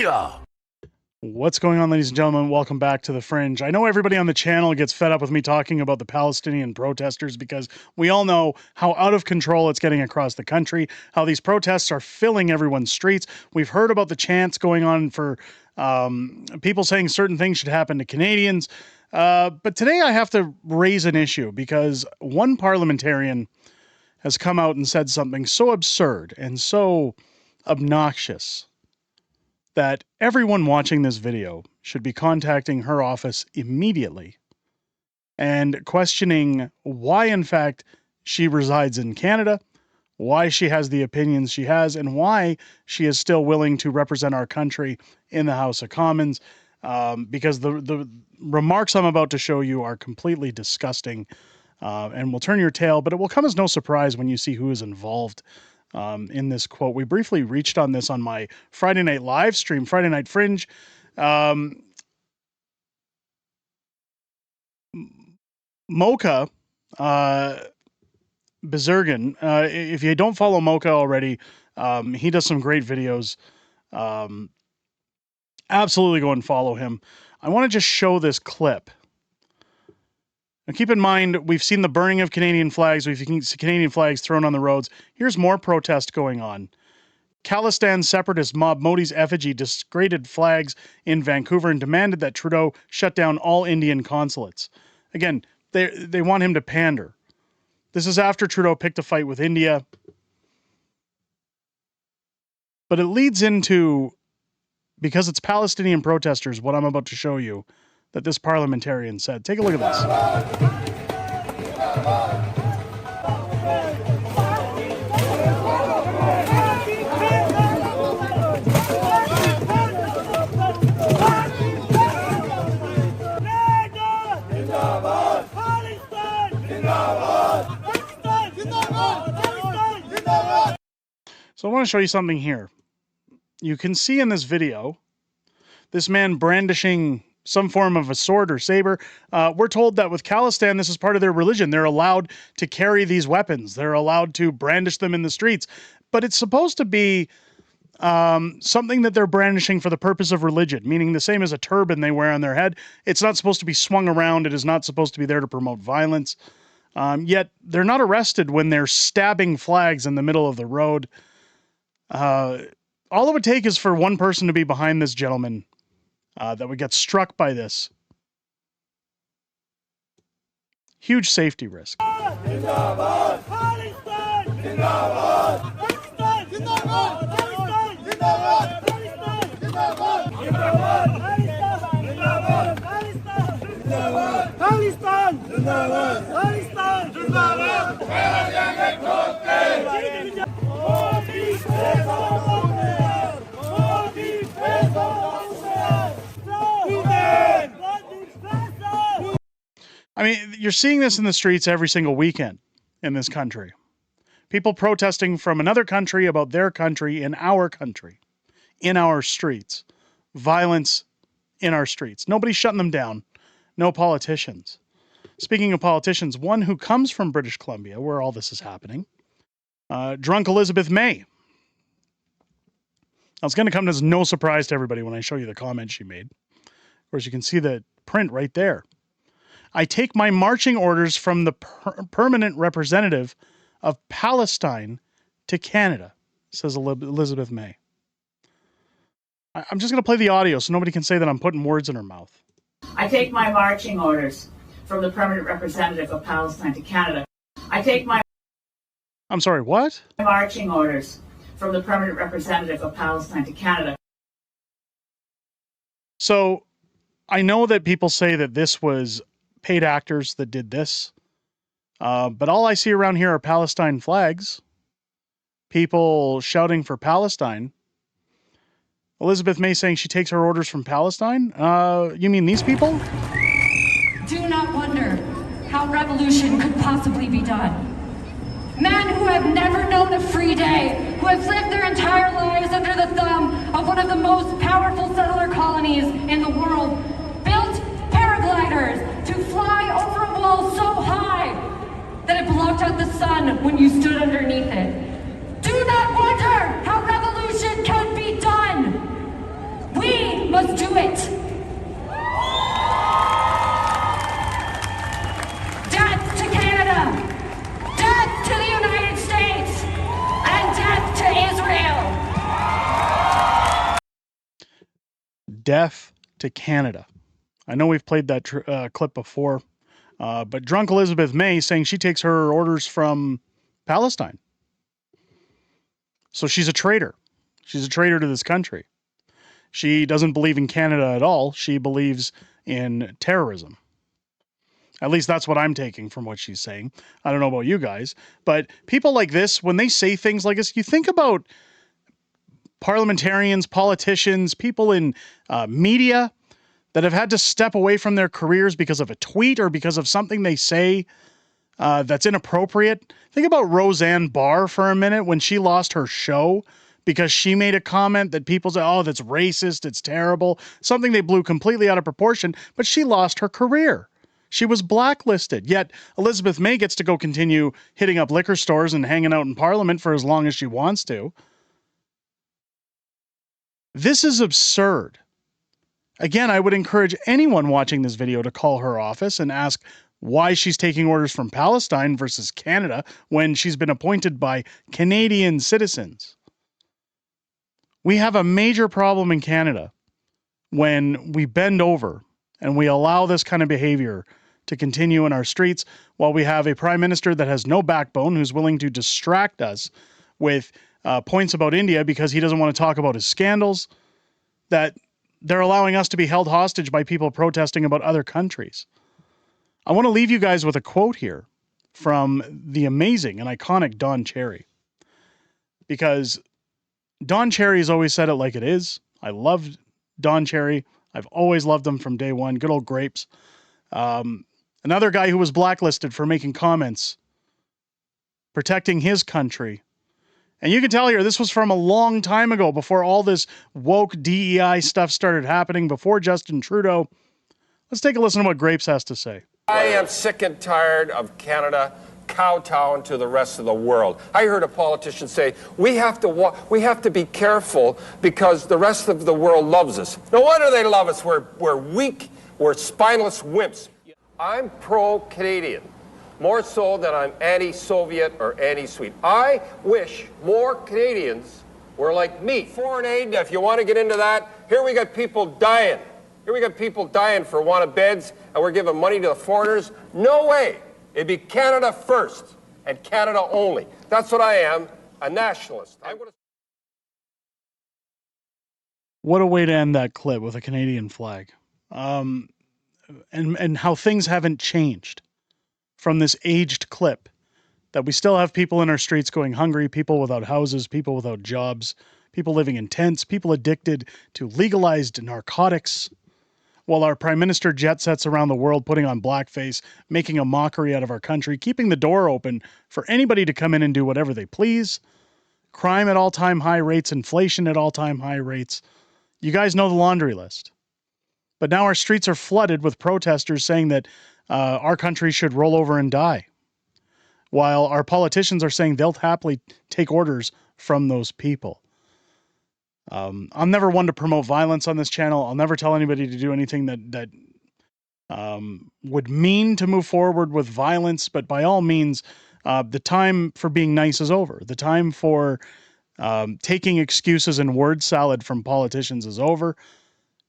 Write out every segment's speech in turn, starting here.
media. What's going on, ladies and gentlemen? Welcome back to The Fringe. I know everybody on the channel gets fed up with me talking about the Palestinian protesters because we all know how out of control it's getting across the country, how these protests are filling everyone's streets. We've heard about the chants going on for people saying certain things should happen to Canadians. But today I have to raise an issue because one parliamentarian has come out and said something so absurd and so obnoxious that everyone watching this video should be contacting her office immediately and questioning why, in fact, she resides in Canada, why she has the opinions she has, and why she is still willing to represent our country in the House of Commons, because the remarks I'm about to show you are completely disgusting and will turn your tail, but it will come as no surprise when you see who is involved in this quote. We briefly reached on this on my Friday night live stream, Friday Night Fringe. Mocha Bezergan, if you don't follow Mocha already, he does some great videos. Absolutely go and follow him. I want to just show this clip. Now keep in mind, we've seen the burning of Canadian flags. We've seen Canadian flags thrown on the roads. Here's more protest going on. Khalistan separatist mob Modi's effigy disgraded flags in Vancouver and demanded that Trudeau shut down all Indian consulates. Again, they want him to pander. This is after Trudeau picked a fight with India. But it leads into, because it's Palestinian protesters, what I'm about to show you, that this parliamentarian said. Take a look at this. So I want to show you something here. You can see in this video, this man brandishing some form of a sword or saber. We're told that with Khalistan, this is part of their religion. They're allowed to carry these weapons. They're allowed to brandish them in the streets. But it's supposed to be something that they're brandishing for the purpose of religion, meaning the same as a turban they wear on their head. It's not supposed to be swung around. It is not supposed to be there to promote violence. Yet they're not arrested when they're stabbing flags in the middle of the road. All it would take is for one person to be behind this gentleman that would get struck by this. Huge safety risk. I mean, you're seeing this in the streets every single weekend in this country. People protesting from another country about their country in our streets. Violence in our streets. Nobody's shutting them down. No politicians. Speaking of politicians, one who comes from British Columbia, where all this is happening, drunk Elizabeht May. Now, it's going to come as no surprise to everybody when I show you the comment she made. Of course, you can see the print right there. I take my marching orders from the permanent representative of Palestine to Canada, says Elizabeht May. I'm just going to play the audio so nobody can say that I'm putting words in her mouth. I take my marching orders from the permanent representative of Palestine to Canada. I take my... I'm sorry, what? Marching orders from the permanent representative of Palestine to Canada. So, I know that people say that this was paid actors that did this, but all I see around here are Palestine flags, people shouting for Palestine. Elizabeht May saying she takes her orders from Palestine? You mean these people? Do not wonder how revolution could possibly be done. Men who have never known a free day, who have lived their entire lives under the thumb of one of the most powerful settler colonies in the world, built paragliders to fly over a wall so high that it blocked out the sun when you stood underneath it. Do not wonder how revolution can be done. death to Canada. I know we've played that clip before, but drunk Elizabeht May saying she takes her orders from Palestine. So she's a traitor. She's a traitor to this country. She doesn't believe in Canada at all. She believes in terrorism. At least that's what I'm taking from what she's saying. I don't know about you guys, but people like this, when they say things like this, you think about parliamentarians, politicians, people in media that have had to step away from their careers because of a tweet or because of something they say that's inappropriate. Think about Roseanne Barr for a minute when she lost her show because she made a comment that people say, oh, that's racist, it's terrible, something they blew completely out of proportion, but she lost her career. She was blacklisted. Yet Elizabeht May gets to go continue hitting up liquor stores and hanging out in Parliament for as long as she wants to. This is absurd. Again, I would encourage anyone watching this video to call her office and ask why she's taking orders from Palestine versus Canada when she's been appointed by Canadian citizens. We have a major problem in Canada when we bend over and we allow this kind of behavior to continue in our streets while we have a prime minister that has no backbone, who's willing to distract us with points about India because he doesn't want to talk about his scandals, that they're allowing us to be held hostage by people protesting about other countries. I want to leave you guys with a quote here from the amazing and iconic Don Cherry, because Don Cherry has always said it like it is. I love Don Cherry. I've always loved him from day one. Good old grapes. Another guy who was blacklisted for making comments protecting his country. And you can tell here, this was from a long time ago, before all this woke DEI stuff started happening, before Justin Trudeau. Let's take a listen to what Grapes has to say. I am sick and tired of Canada kowtowing to the rest of the world. I heard a politician say, we have to be careful because the rest of the world loves us. No wonder they love us. We're weak. We're spineless wimps. I'm pro-Canadian, more so than I'm anti-Soviet or anti-Swede. I wish more Canadians were like me. Foreign aid, if you want to get into that, here we got people dying. Here we got people dying for want of beds, and we're giving money to the foreigners. No way. It'd be Canada first, and Canada only. That's what I am, a nationalist. What a way to end that clip, with a Canadian flag. And how things haven't changed from this aged clip, that we still have people in our streets going hungry, people without houses, people without jobs, people living in tents, people addicted to legalized narcotics, while our prime minister jet sets around the world putting on blackface, making a mockery out of our country, keeping the door open for anybody to come in and do whatever they please. Crime at all-time high rates, inflation at all-time high rates. You guys know the laundry list. But now our streets are flooded with protesters saying that our country should roll over and die, while our politicians are saying they'll happily take orders from those people. I'm never one to promote violence on this channel. I'll never tell anybody to do anything that would mean to move forward with violence, but by all means, the time for being nice is over. The time for taking excuses and word salad from politicians is over.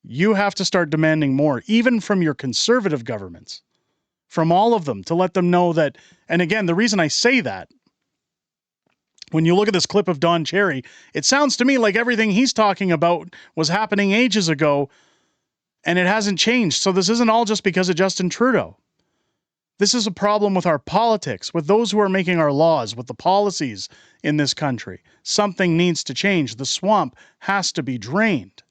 You have to start demanding more, even from your conservative governments, from all of them, to let them know that, and again, the reason I say that, when you look at this clip of Don Cherry, it sounds to me like everything he's talking about was happening ages ago, and it hasn't changed. So this isn't all just because of Justin Trudeau. This is a problem with our politics, with those who are making our laws, with the policies in this country. Something needs to change. The swamp has to be drained.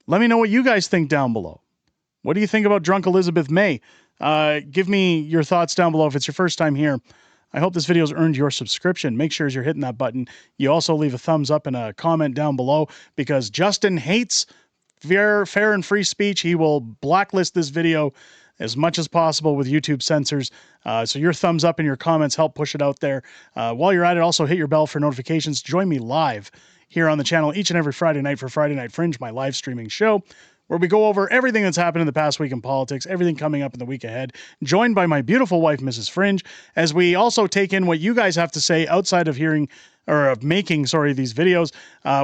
Let me know what you guys think down below. What do you think about drunk Elizabeht May? Give me your thoughts down below if it's your first time here. I hope this video's earned your subscription. Make sure as you're hitting that button, you also leave a thumbs up and a comment down below, because Justin hates fair and free speech. He will blacklist this video as much as possible with YouTube censors. So your thumbs up and your comments help push it out there. While you're at it, also hit your bell for notifications. Join me live here on the channel each and every Friday night for Friday Night Fringe, my live streaming show, where we go over everything that's happened in the past week in politics, everything coming up in the week ahead, joined by my beautiful wife, Mrs. Fringe, as we also take in what you guys have to say outside of hearing or of making, these videos.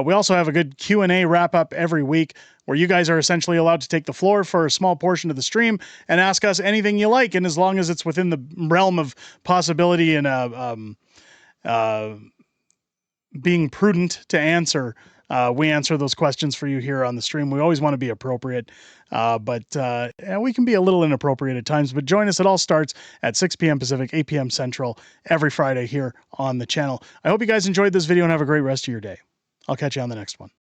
We also have a good Q&A wrap up every week where you guys are essentially allowed to take the floor for a small portion of the stream and ask us anything you like. And as long as it's within the realm of possibility and being prudent to answer, we answer those questions for you here on the stream. We always want to be appropriate, but we can be a little inappropriate at times. But join us. It all starts at 6 p.m. Pacific, 8 p.m. Central every Friday here on the channel. I hope you guys enjoyed this video and have a great rest of your day. I'll catch you on the next one.